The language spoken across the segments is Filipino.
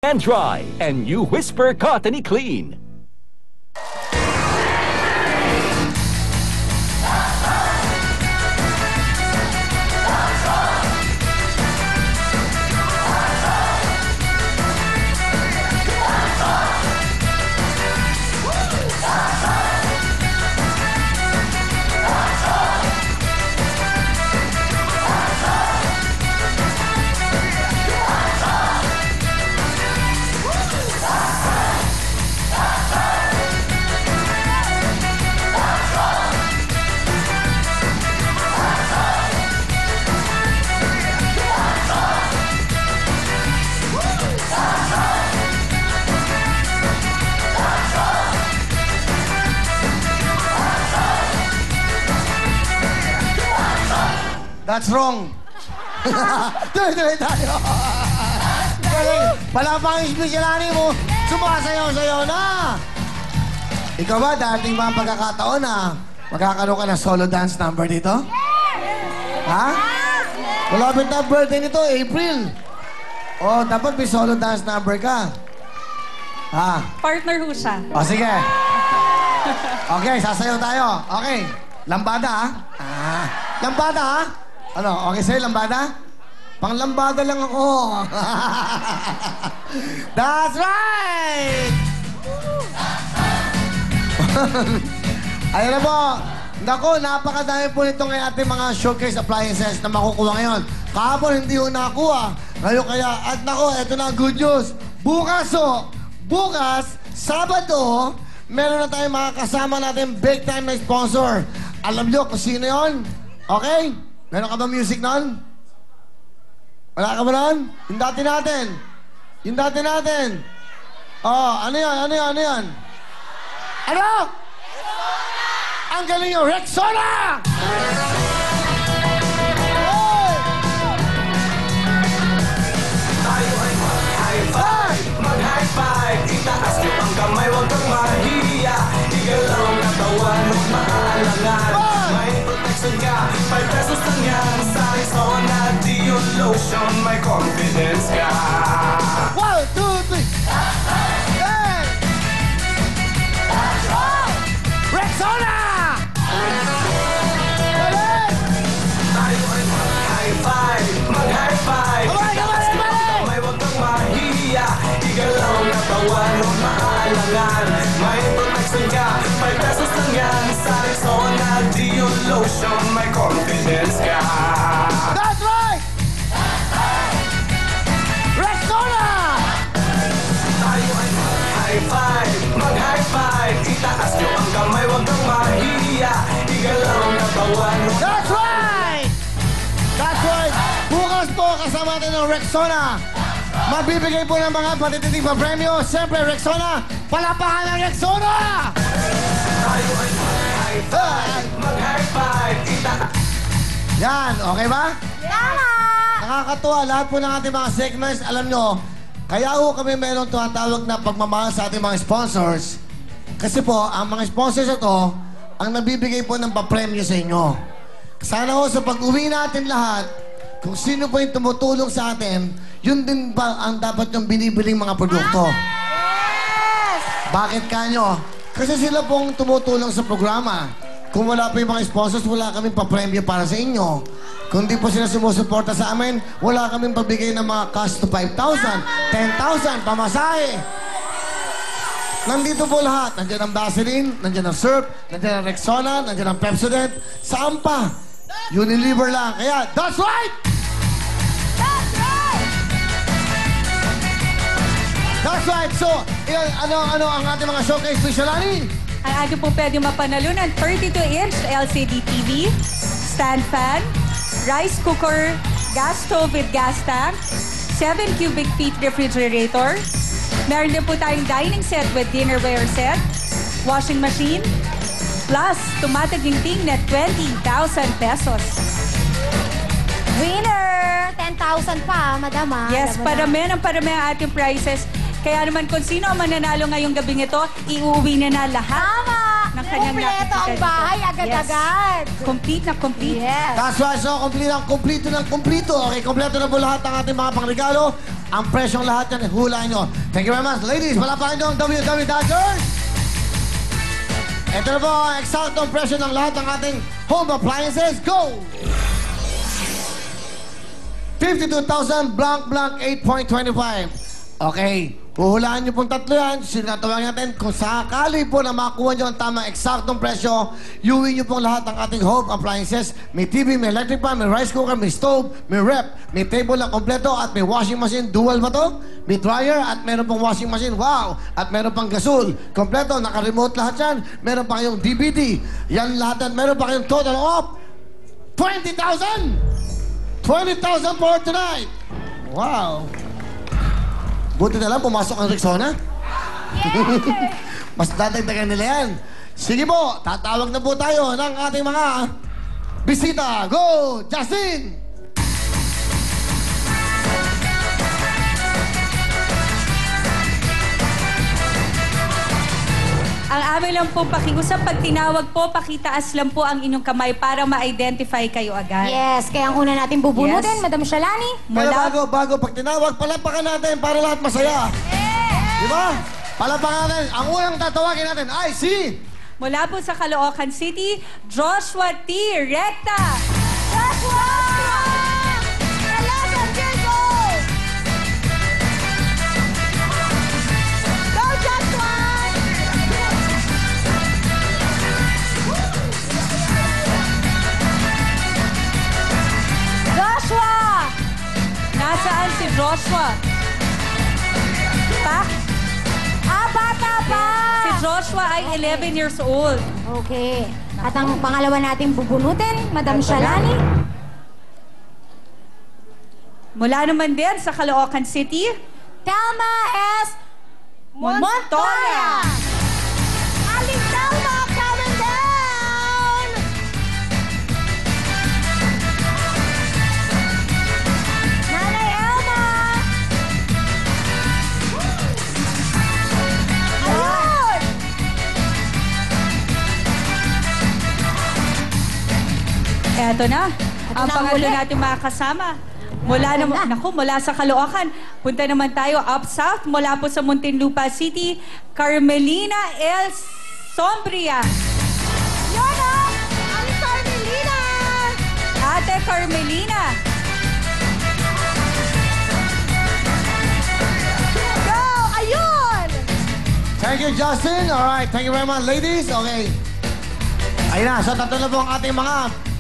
and dry, and you Whisper Cottony Clean. That's wrong. Tuloy-tuloy tayo. Palapang espesyalani mo, sumasayaw-sayaw na. Ikaw ba, dating mga pagkakataon na magkakaroon ka ng solo dance number dito? Ha? Malapit na birthday nito, April. Oh, dapat may solo dance number ka. Ha? Partner ho siya. O, sige. Okay, sasayaw tayo. Okay. Lambada, ha? Lambada, ha? Ano, okay sa'yo, lambada? Pang-lambada lang ako. That's right! Ayan na po. Naku, napakadami po nito ngayon ating mga showcase appliances na makukuha ngayon. Kahapon, hindi ho nakakuha. Ngayon kaya, at naku, eto na ang good news. Bukas, Sabado, meron na tayong mga kasama natin big time na sponsor. Alam nyo kung sino yun? Okay? Meron ka ba music nun? Wala ka ba nun? Yung dati natin. Yung dati natin. Oh, ano yan? Ano yan? Ano yan? Ano? Rexona! Ang galing yung Rexona! Tayo ay mag-high five! Mag-high five! Itaas niyo ang kamay, huwag kang mahiya. Igalaw ang katawan, huwag maalangan. May protection ka, 5 pesos lang yan. Sa Rexona, Dio Lotion, may confidence ka. 1, 2, 3! Hey! Rexona! Tayo ay mag-high five! Mag-high five! Itaas niyo ang kamay, huwag kang mahiya. Igalaw ang katawan, huwag maalangan. May protection ka, 5 pesos lang yan. Sa Rexona, Dio Lotion, may confidence ka. That's right! Rexona! Tayo ay mag-high five! Mag-high five! Itaas niyo ang kamay, huwag kang mahiya. Igalaw ang katawan, huwag That's right! That's right! Bukas po kasama natin ng Rexona. Magbibigay po ng mga patititig pa premyo. Siyempre, Rexona, palapakan ng Rexona! tayo ay mag-high five! Mag-high five! Itaas Yan, okay ba? Tama! Nakakatuwa, lahat po ng ating mga segments, alam nyo, kaya ho kami meron tumatawag na pagmamahal sa ating mga sponsors. Kasi po, ang mga sponsors ito, ang nabibigay po ng papremyo sa inyo. Sana ho sa pag-uwi natin lahat, kung sino po yung tumutulong sa atin, yun din pa ang dapat yung binibiling mga produkto. Yes! Bakit kanyo? Kasi sila pong tumutulong sa programa. Kung wala pa yung mga sponsors, wala kaming papremyo para sa inyo. Kung di po sila sumusuporta sa amin, wala kaming pabigay ng mga cash to 5,000, 10,000, pamasahe. Nandito po lahat. Nandiyan ang Vaseline, nandiyan ang Surf, nandiyan ang Rexona, nandiyan ang Pepsodent. Saan pa? Unilever lang. Kaya, that's right! That's right! That's right! So, ano ang ating mga showcase, Visualani? Ang ating po pwede mapanalo ng 32-inch LCD TV, stand fan, rice cooker, gas stove with gas tank, 7 cubic feet refrigerator. Meron din po tayong dining set with dinnerware set, washing machine, plus tumataginting na 20,000 pesos. Winner! 10,000 pa, madam. Yes, parami ang ating prizes. Kaya naman kung sino ang mananalo ngayong gabing ito, iuwi na lahat Tama! ng kanyang Kompleto ang nakikita bahay, dito. agad-agad. Yes. Complete na complete. Yes. That's right, so kompleto ng kompleto. Okay, kompleto na po lahat ng ating mga pangregalo. Ang presyong lahat yan, hulaan nyo. Thank you very much. Ladies, palapakan nyo ang WW Dodgers. Ito na po ang eksaktong presyo ng lahat ng ating home appliances. Go! 52,000 blank 8.25. Okay. Huhulaan niyo pong tatlo yan. Sinatawag natin kung sakali po na makuha niyo ang tamang eksaktong presyo, iuwi niyo pong lahat ng ating home appliances. May TV, may electric pan, may rice cooker, may stove, may rep, may table na kompleto at may washing machine. Dual ba to? May dryer at meron pong washing machine. Wow! At meron pang gasol. Kompleto, naka-remote lahat yan. Meron pa kayong DVD. Yan lahat yan. Meron pa kayong total of 20,000! 20,000 for tonight! Wow! Buti na lang, pumasok ang Rexona. Mas dadagdagan nila yan. Sige po, tatawag na po tayo ng ating mga bisita. Go, Justin! Ang amin lang po pakiusap, pag tinawag po, pakitaas lang po ang inyong kamay para ma-identify kayo agad. Yes, kaya ang una natin bubunutin, Yes. Madam Shalani. Pero bago pag tinawag, palapakan natin para lahat masaya. Di ba? Palapakan natin. Ang unang tatawagin natin ay si... Mula po sa Caloocan City, Joshua T. Recta. Joshua! Hello, Virgo! Go, Joshua! Joshua! Nasaan si Joshua? Pa? Bata pa! Si Joshua ay 11 years old. Okay. At ang pangalawa nating bubunutin, Madam Shalani. Mula naman din sa Caloocan City, Telma S. Montoya. Aling Telma, coming down! Nanay Elma! Ayun! Eto na. Ang na ang pangatlo huli. natin mga kasama. Mula mula sa Caloocan. Punta naman tayo up south mula po sa Muntinlupa City, Carmelina L. Sombria. Yun o! Ang Carmelina! Ate Carmelina. Go! Ayun! Thank you, Justin. Alright, thank you very much, ladies. Okay. Ayun na, so tatlo na po ang ating mga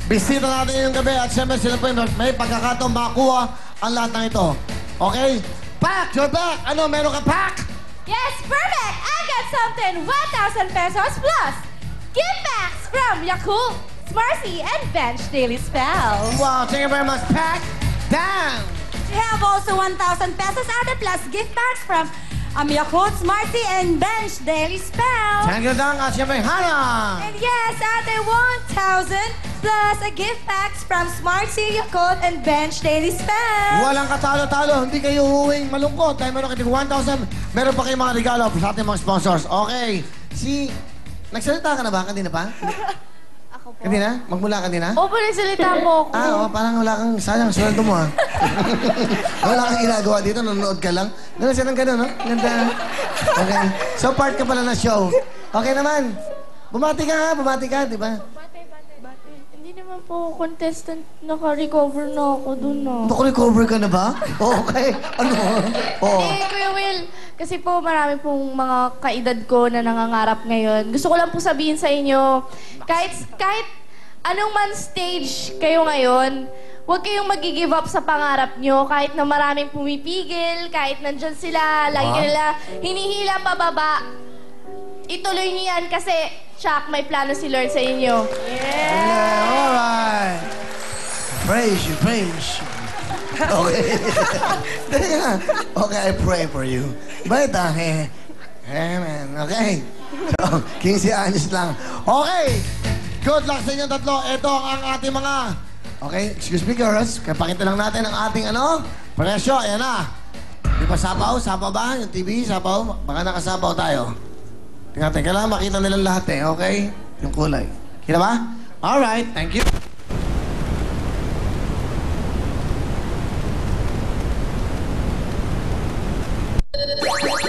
bisita natin ngayong gabi at siyempre sila po yung may pagkakataon makakuha ang lahat ng ito. Okay? Pack! You're back! Ano, meron ka pack? Yes, perfect! I got something 1,000 pesos plus gift packs from Yakult, Smarty, and Bench Daily Spell. Wow, thank you very much, pack! Down! We have also 1,000 pesos other plus gift packs from Yakult, Smarty, and Bench Daily Spell. Thank you, Dang. At siyempre, Hana! And yes, other 1,000 plus a gift packs from Smarty, Yakult, and Bench Daily Spell. Walang katalo-talo. Hindi kayo huwing malungkot. Dahil meron kayo 1,000. Meron pa kayong mga regalo sa ating mga sponsors. Okay. Nagsalita ka na ba? Kanina pa? Ako po. Kanina? Magmula kanina? Opo, nagsalita po ako. Oo, parang wala kang sayang sweldo mo, ha? Wala kang ginagawa dito, nanonood ka lang. Ganun siya ng ganun, no? Ganda. Okay. So, part ka pala ng show. Okay naman. Bumati ka, ha? Bumati ka, di ba? Hindi naman po contestant, naka-recover na ako dun na. Recover ka na ba? Okay. Ano? Oo. Kuya Will, kasi po marami pong mga kaedad ko na nangangarap ngayon. Gusto ko lang po sabihin sa inyo, kahit anong man stage kayo ngayon, huwag kayong mag-give up sa pangarap nyo. Kahit na maraming pumipigil, kahit nandyan sila, lagi nila hinihila pababa. Ituloy niyo yan kasi, Chuck, may plano si Lord sa inyo. Yeah, alright. Praise you, praise you. Okay. Teka. Okay, I pray for you. Bait amen. Okay. So, 15 anos lang. Okay. Good luck sa inyong tatlo. Ito ang ating mga... Okay, excuse me, girls. Kapakita lang natin ang ating presyo. Ayan na. Di ba sabaw? Sabaw ba? Yung TV, sabaw? Baka nakasabaw tayo. Tingnan natin. Kailangan makita nilang lahat eh, okay? Yung kulay. Kita ba? Alright, thank you.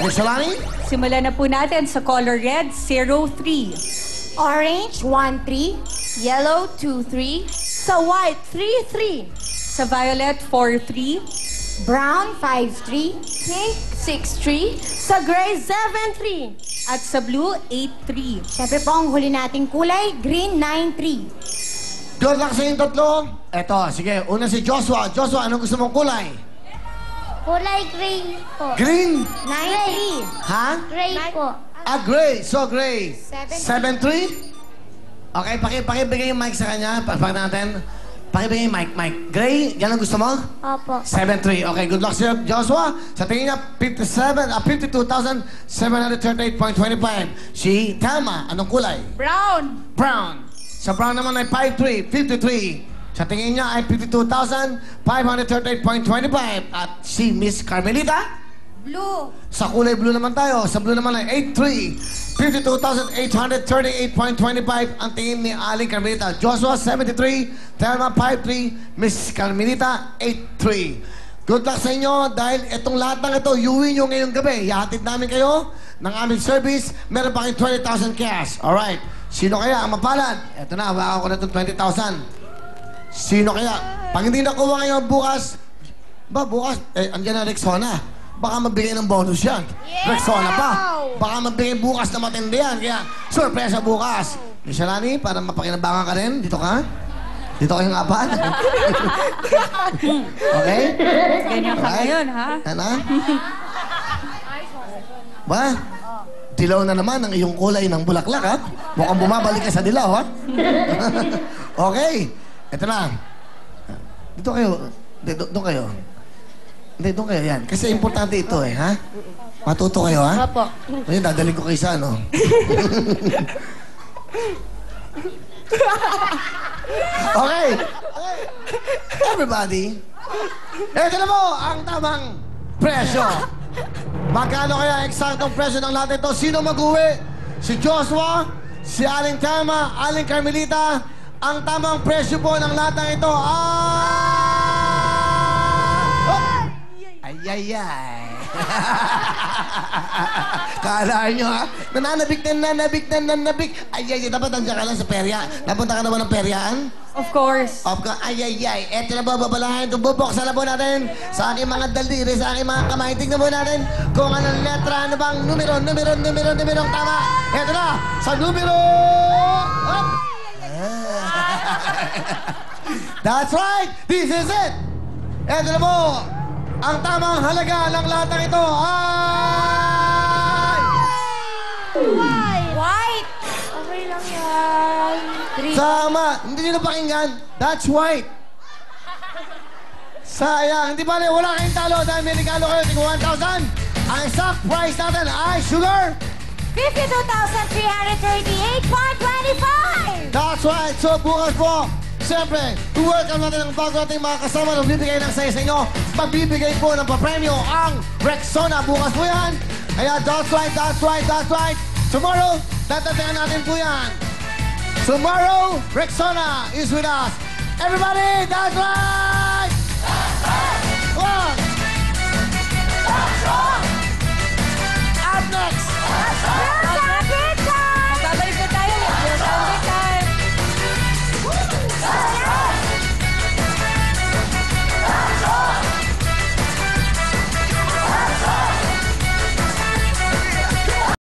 Miss Shalani? Simulan na po natin sa color red, 03. Orange, 1-3. Yellow, 2-3. Sa white, 3-3. Sa violet, 4-3. Brown, 5-3. Pink, 6-3. Sa gray, 7-3. At sa blue, 8-3. Siyempre po, ang huli nating kulay, green, 9-3. Good luck sa inyong tatlo. Eto, sige. Una si Joshua. Joshua, anong gusto mong kulay? Kulay green po. Green? 9-3. Ha? Gray po. Ah, gray. So, gray. 7-3. 7-3? Okay, pakibigay yung mic sa kanya. Pakipag natin. Pakibigay yung mic. Gray, yan ang gusto mo? Opo. 7-3. Okay, good luck sa'yo, Joshua. Sa tingin niya, 52,738.25. Si Thelma, anong kulay? Brown. Brown. Sa brown naman ay 5-3, 53. Sa tingin niya ay 52,538.25. At si Miss Carmelita? Blue. Sa kulay blue naman tayo. Sa blue naman ay 8-3. 52,838.25 ang tingin ni Aling Carmelita. Joshua, 73. Thelma, 5-3. Miss Carmelita, 8-3. Good luck sa inyo dahil itong lahat ng ito, iuwi nyo ngayong gabi. Ihatid namin kayo ng aming service. Meron pa kayong 20,000 cash. Alright. Sino kaya ang mapalad? Ito na, hawakan ko na itong 20,000. Sino kaya? Pag hindi nakuha ngayon bukas, bukas, andyan na Rexona. Baka magbigay ng bonus yan. Rexona pa. Baka magbigay bukas na matindi yan. Kaya, sorpresa bukas. Miss Shalani, para mapakinabangan ka rin, dito ka? Dito kayong apat? Okay? Ganyan ka ngayon, ha? Ano? Ba? Dilaw na naman ang iyong kulay ng bulaklak, ha? Mukhang bumabalik ka sa dilaw, ha? Okay. Ito na. Dito kayo. Doon kayo. Hindi, doon kayo yan. Kasi importante ito eh, ha? Matuto kayo, ha? Opo. Ngayon, dadaling ko kayo sa ano. Okay. Everybody. Ito na mo ang tamang presyo. Magkano kaya eksaktong presyo ng lahat ito? Sino mag-uwi? Si Joshua, si Aling Thelma, Aling Carmelita. Ang tamang presyo po ng lahat ng ito ay... Ay. Kala nyo, ha? Nananabik. Ay. Dapat nandiyan ka lang sa perya. Napunta ka na ba ng peryaan? Of course. Ay. Eto na ba, babalahin. Bubuksan na po natin sa aking mga daliri, sa aking mga kamay. Tignan po natin kung anong letra, ano bang numero ang tama. Eto na, sa numero... Up! That's right! This is it! Eto na po, ang tamang halaga ng lahat ng ito ay... White. Okay lang yan. Green. Tama! Hindi nyo napakinggan. That's white. Sayang. Hindi ba wala kayong talo dahil may regalo kayo. Tingin 1,000. Ang exact price natin ay sugar. 52,338.25. That's right. So bukas po, siyempre, welcome natin ang bago nating mga kasama na bibigay ng saya sa inyo. Magbibigay po ng papremyo ang Rexona. Bukas po yan. Kaya that's right. Tomorrow, tatatingan natin po yan. Tomorrow, Rexona is with us. Everybody, that's right! That's right! One! That's right!